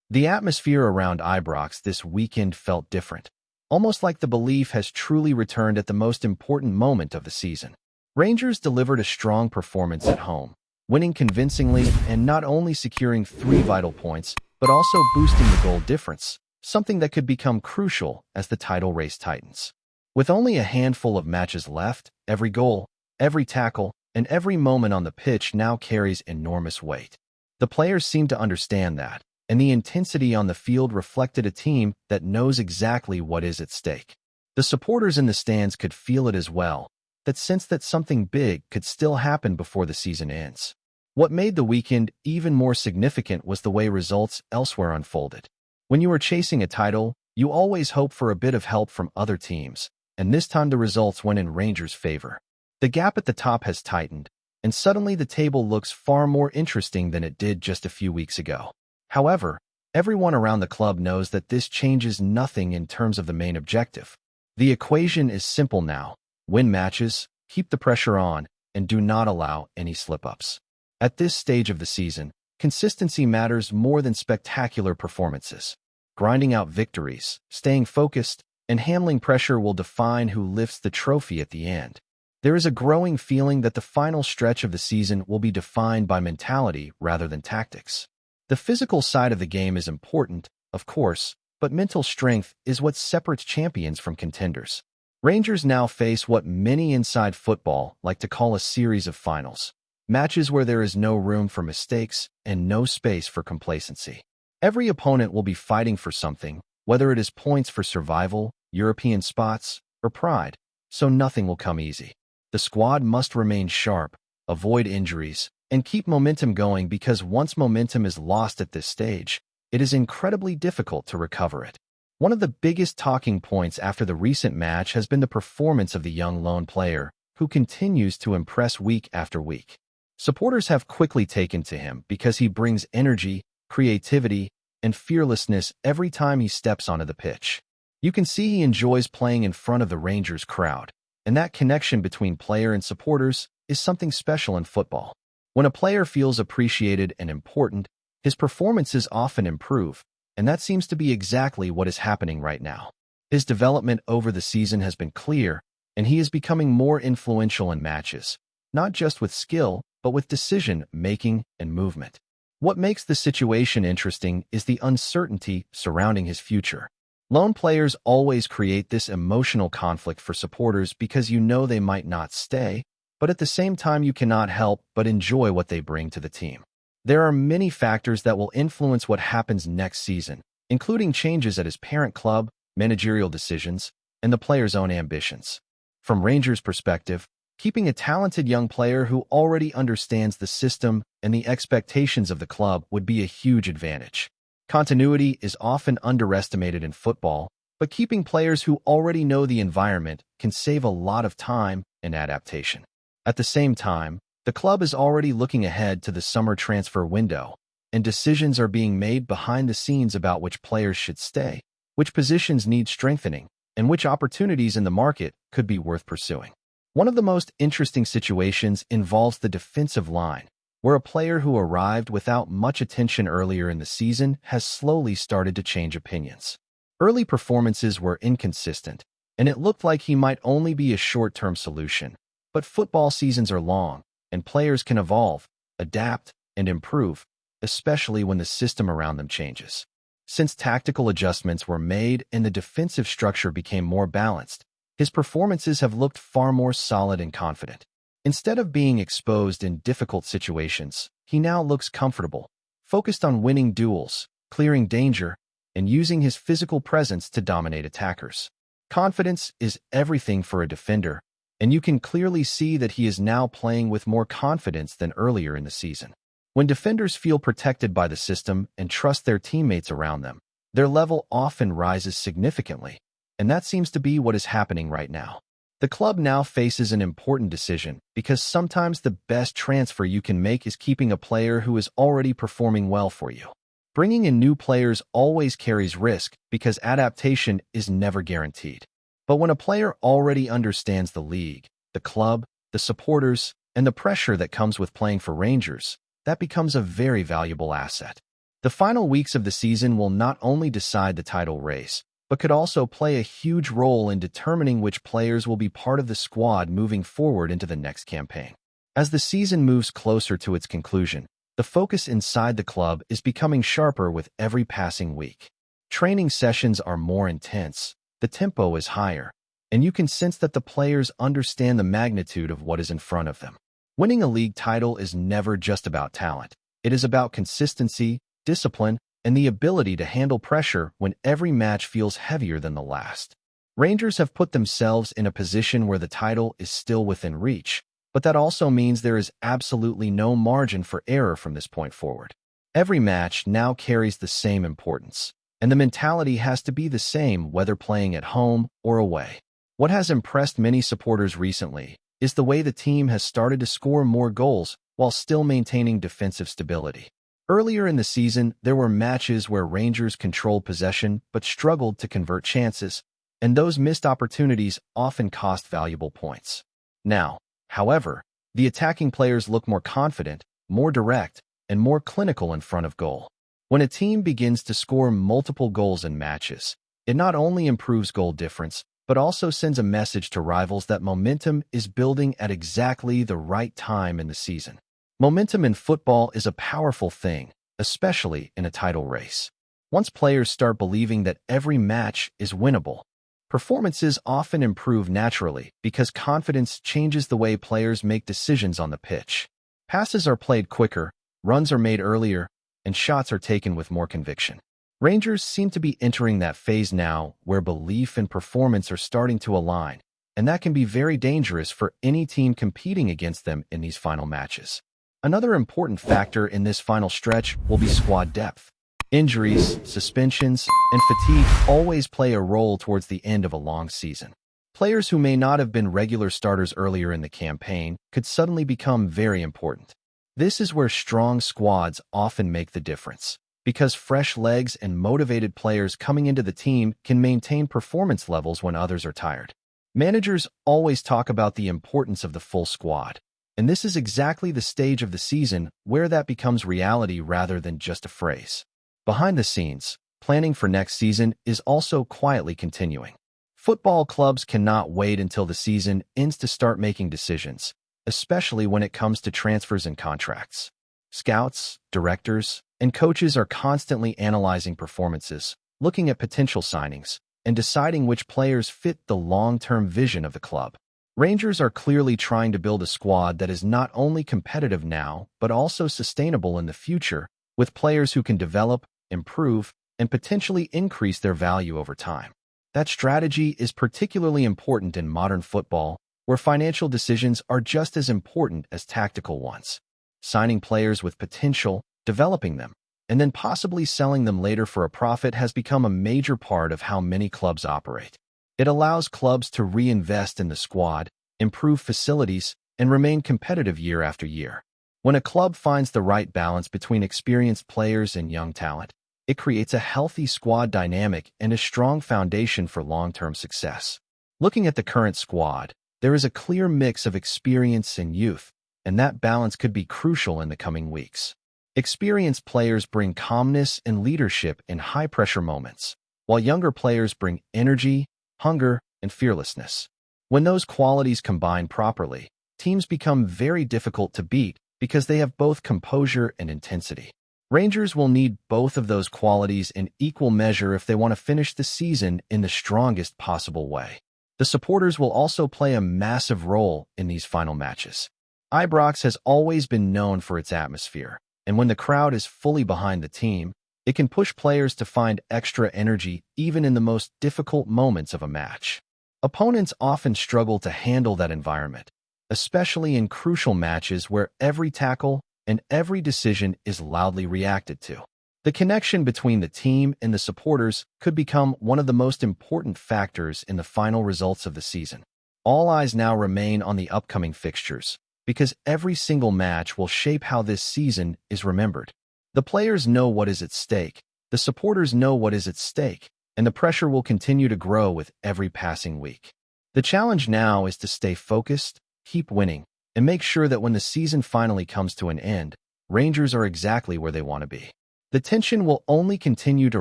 The atmosphere around Ibrox this weekend felt different, almost like the belief has truly returned at the most important moment of the season. Rangers delivered a strong performance at home, winning convincingly and not only securing 3 vital points, but also boosting the goal difference, something that could become crucial as the title race tightens. With only a handful of matches left, every goal, every tackle, and every moment on the pitch now carries enormous weight. The players seem to understand that, and the intensity on the field reflected a team that knows exactly what is at stake. The supporters in the stands could feel it as well, that sense that something big could still happen before the season ends. What made the weekend even more significant was the way results elsewhere unfolded. When you are chasing a title, you always hope for a bit of help from other teams, and this time the results went in Rangers' favor. The gap at the top has tightened, and suddenly the table looks far more interesting than it did just a few weeks ago. However, everyone around the club knows that this changes nothing in terms of the main objective. The equation is simple now: win matches, keep the pressure on, and do not allow any slip-ups. At this stage of the season, consistency matters more than spectacular performances. Grinding out victories, staying focused, and handling pressure will define who lifts the trophy at the end. There is a growing feeling that the final stretch of the season will be defined by mentality rather than tactics. The physical side of the game is important, of course, but mental strength is what separates champions from contenders. Rangers now face what many inside football like to call a series of finals, matches where there is no room for mistakes and no space for complacency. Every opponent will be fighting for something, whether it is points for survival, European spots, or pride, so nothing will come easy. The squad must remain sharp, avoid injuries, and keep momentum going, because once momentum is lost at this stage, it is incredibly difficult to recover it. One of the biggest talking points after the recent match has been the performance of the young lone player, who continues to impress week after week. Supporters have quickly taken to him because he brings energy, creativity, and fearlessness every time he steps onto the pitch. You can see he enjoys playing in front of the Rangers crowd, and that connection between player and supporters is something special in football. When a player feels appreciated and important, his performances often improve, and that seems to be exactly what is happening right now. His development over the season has been clear, and he is becoming more influential in matches, not just with skill, but with decision-making and movement. What makes the situation interesting is the uncertainty surrounding his future. Lone players always create this emotional conflict for supporters because you know they might not stay, but at the same time you cannot help but enjoy what they bring to the team. There are many factors that will influence what happens next season, including changes at his parent club, managerial decisions, and the player's own ambitions. From Rangers' perspective, keeping a talented young player who already understands the system and the expectations of the club would be a huge advantage. Continuity is often underestimated in football, but keeping players who already know the environment can save a lot of time and adaptation. At the same time, the club is already looking ahead to the summer transfer window, and decisions are being made behind the scenes about which players should stay, which positions need strengthening, and which opportunities in the market could be worth pursuing. One of the most interesting situations involves the defensive line, where a player who arrived without much attention earlier in the season has slowly started to change opinions. Early performances were inconsistent, and it looked like he might only be a short-term solution. But football seasons are long, and players can evolve, adapt, and improve, especially when the system around them changes. Since tactical adjustments were made and the defensive structure became more balanced, his performances have looked far more solid and confident. Instead of being exposed in difficult situations, he now looks comfortable, focused on winning duels, clearing danger, and using his physical presence to dominate attackers. Confidence is everything for a defender, and you can clearly see that he is now playing with more confidence than earlier in the season. When defenders feel protected by the system and trust their teammates around them, their level often rises significantly, and that seems to be what is happening right now. The club now faces an important decision, because sometimes the best transfer you can make is keeping a player who is already performing well for you. Bringing in new players always carries risk because adaptation is never guaranteed. But when a player already understands the league, the club, the supporters, and the pressure that comes with playing for Rangers, that becomes a very valuable asset. The final weeks of the season will not only decide the title race, but could also play a huge role in determining which players will be part of the squad moving forward into the next campaign. As the season moves closer to its conclusion, the focus inside the club is becoming sharper with every passing week. Training sessions are more intense, the tempo is higher, and you can sense that the players understand the magnitude of what is in front of them. Winning a league title is never just about talent. It is about consistency, discipline, and the ability to handle pressure when every match feels heavier than the last. Rangers have put themselves in a position where the title is still within reach, but that also means there is absolutely no margin for error from this point forward. Every match now carries the same importance, and the mentality has to be the same whether playing at home or away. What has impressed many supporters recently is the way the team has started to score more goals while still maintaining defensive stability. Earlier in the season, there were matches where Rangers controlled possession but struggled to convert chances, and those missed opportunities often cost valuable points. Now, however, the attacking players look more confident, more direct, and more clinical in front of goal. When a team begins to score multiple goals in matches, it not only improves goal difference, but also sends a message to rivals that momentum is building at exactly the right time in the season. Momentum in football is a powerful thing, especially in a title race. Once players start believing that every match is winnable, performances often improve naturally because confidence changes the way players make decisions on the pitch. Passes are played quicker, runs are made earlier, and shots are taken with more conviction. Rangers seem to be entering that phase now where belief and performance are starting to align, and that can be very dangerous for any team competing against them in these final matches. Another important factor in this final stretch will be squad depth. Injuries, suspensions, and fatigue always play a role towards the end of a long season. Players who may not have been regular starters earlier in the campaign could suddenly become very important. This is where strong squads often make the difference, because fresh legs and motivated players coming into the team can maintain performance levels when others are tired. Managers always talk about the importance of the full squad, and this is exactly the stage of the season where that becomes reality rather than just a phrase. Behind the scenes, planning for next season is also quietly continuing. Football clubs cannot wait until the season ends to start making decisions, especially when it comes to transfers and contracts. Scouts, directors, and coaches are constantly analyzing performances, looking at potential signings, and deciding which players fit the long-term vision of the club. Rangers are clearly trying to build a squad that is not only competitive now, but also sustainable in the future, with players who can develop, improve, and potentially increase their value over time. That strategy is particularly important in modern football, where financial decisions are just as important as tactical ones. Signing players with potential, developing them, and then possibly selling them later for a profit has become a major part of how many clubs operate. It allows clubs to reinvest in the squad, improve facilities, and remain competitive year after year. When a club finds the right balance between experienced players and young talent, it creates a healthy squad dynamic and a strong foundation for long-term success. Looking at the current squad, there is a clear mix of experience and youth, and that balance could be crucial in the coming weeks. Experienced players bring calmness and leadership in high-pressure moments, while younger players bring energy, hunger, and fearlessness. When those qualities combine properly, teams become very difficult to beat because they have both composure and intensity. Rangers will need both of those qualities in equal measure if they want to finish the season in the strongest possible way. The supporters will also play a massive role in these final matches. Ibrox has always been known for its atmosphere, and when the crowd is fully behind the team, it can push players to find extra energy even in the most difficult moments of a match. Opponents often struggle to handle that environment, especially in crucial matches where every tackle and every decision is loudly reacted to. The connection between the team and the supporters could become one of the most important factors in the final results of the season. All eyes now remain on the upcoming fixtures, because every single match will shape how this season is remembered. The players know what is at stake, the supporters know what is at stake, and the pressure will continue to grow with every passing week. The challenge now is to stay focused, keep winning, and make sure that when the season finally comes to an end, Rangers are exactly where they want to be. The tension will only continue to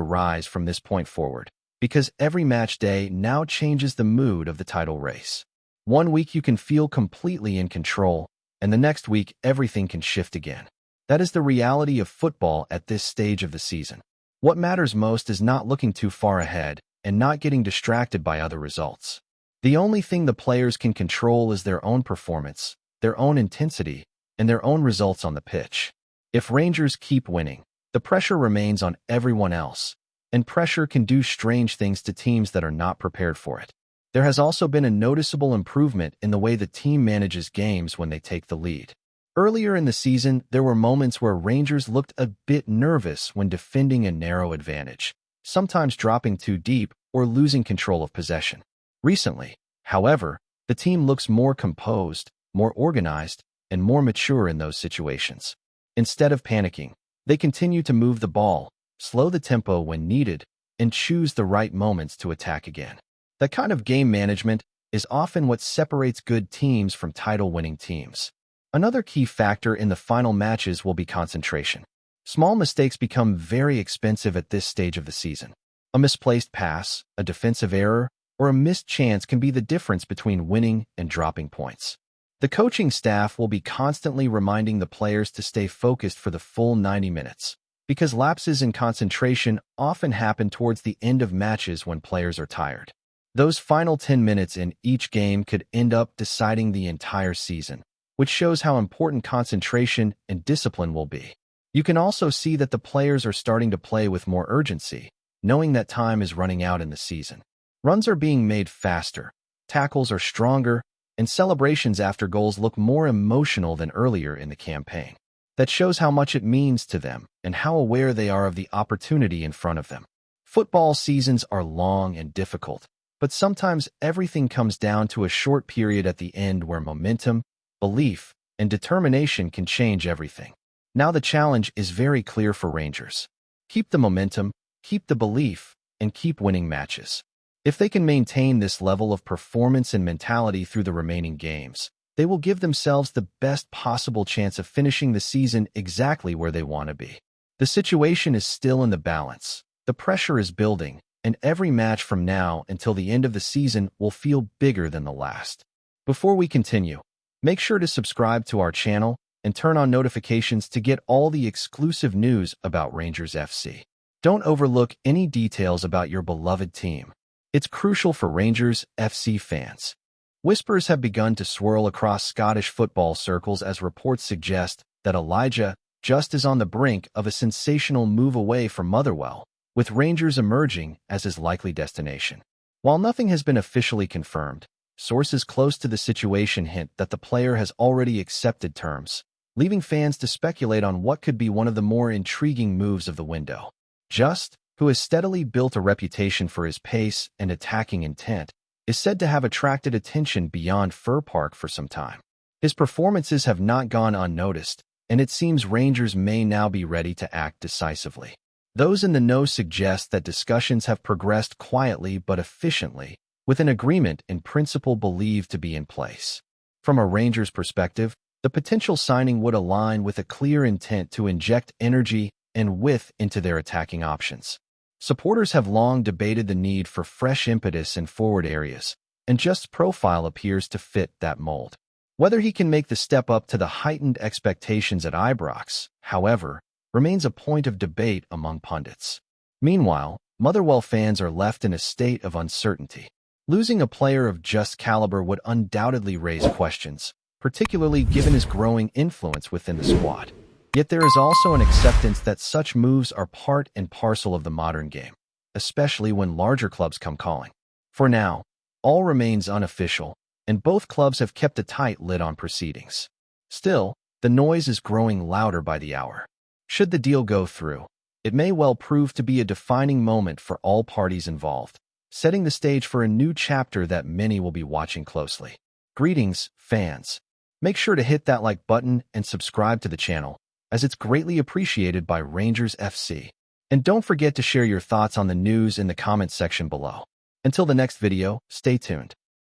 rise from this point forward, because every match day now changes the mood of the title race. One week you can feel completely in control, and the next week everything can shift again. That is the reality of football at this stage of the season. What matters most is not looking too far ahead and not getting distracted by other results. The only thing the players can control is their own performance, their own intensity, and their own results on the pitch. If Rangers keep winning, the pressure remains on everyone else, and pressure can do strange things to teams that are not prepared for it. There has also been a noticeable improvement in the way the team manages games when they take the lead. Earlier in the season, there were moments where Rangers looked a bit nervous when defending a narrow advantage, sometimes dropping too deep or losing control of possession. Recently, however, the team looks more composed, more organized, and more mature in those situations. Instead of panicking, they continue to move the ball, slow the tempo when needed, and choose the right moments to attack again. That kind of game management is often what separates good teams from title-winning teams. Another key factor in the final matches will be concentration. Small mistakes become very expensive at this stage of the season. A misplaced pass, a defensive error, or a missed chance can be the difference between winning and dropping points. The coaching staff will be constantly reminding the players to stay focused for the full 90 minutes, because lapses in concentration often happen towards the end of matches when players are tired. Those final 10 minutes in each game could end up deciding the entire season, which shows how important concentration and discipline will be. You can also see that the players are starting to play with more urgency, knowing that time is running out in the season. Runs are being made faster, tackles are stronger, and celebrations after goals look more emotional than earlier in the campaign. That shows how much it means to them and how aware they are of the opportunity in front of them. Football seasons are long and difficult, but sometimes everything comes down to a short period at the end where momentum, belief, and determination can change everything. Now the challenge is very clear for Rangers. Keep the momentum, keep the belief, and keep winning matches. If they can maintain this level of performance and mentality through the remaining games, they will give themselves the best possible chance of finishing the season exactly where they want to be. The situation is still in the balance. The pressure is building, and every match from now until the end of the season will feel bigger than the last. Before we continue, make sure to subscribe to our channel and turn on notifications to get all the exclusive news about Rangers FC. Don't overlook any details about your beloved team. It's crucial for Rangers FC fans. Whispers have begun to swirl across Scottish football circles as reports suggest that Elijah Just is on the brink of a sensational move away from Motherwell, with Rangers emerging as his likely destination. While nothing has been officially confirmed, sources close to the situation hint that the player has already accepted terms, leaving fans to speculate on what could be one of the more intriguing moves of the window. Just, who has steadily built a reputation for his pace and attacking intent, is said to have attracted attention beyond Fir Park for some time. His performances have not gone unnoticed, and it seems Rangers may now be ready to act decisively. Those in the know suggest that discussions have progressed quietly but efficiently, with an agreement in principle believed to be in place. From a Rangers perspective, the potential signing would align with a clear intent to inject energy and width into their attacking options. Supporters have long debated the need for fresh impetus in forward areas, and Just's profile appears to fit that mold. Whether he can make the step up to the heightened expectations at Ibrox, however, remains a point of debate among pundits. Meanwhile, Motherwell fans are left in a state of uncertainty. Losing a player of Just's caliber would undoubtedly raise questions, particularly given his growing influence within the squad. Yet there is also an acceptance that such moves are part and parcel of the modern game, especially when larger clubs come calling. For now, all remains unofficial, and both clubs have kept a tight lid on proceedings. Still, the noise is growing louder by the hour. Should the deal go through, it may well prove to be a defining moment for all parties involved, setting the stage for a new chapter that many will be watching closely. Greetings, fans. Make sure to hit that like button and subscribe to the channel, as it's greatly appreciated by Rangers FC. And don't forget to share your thoughts on the news in the comments section below. Until the next video, stay tuned.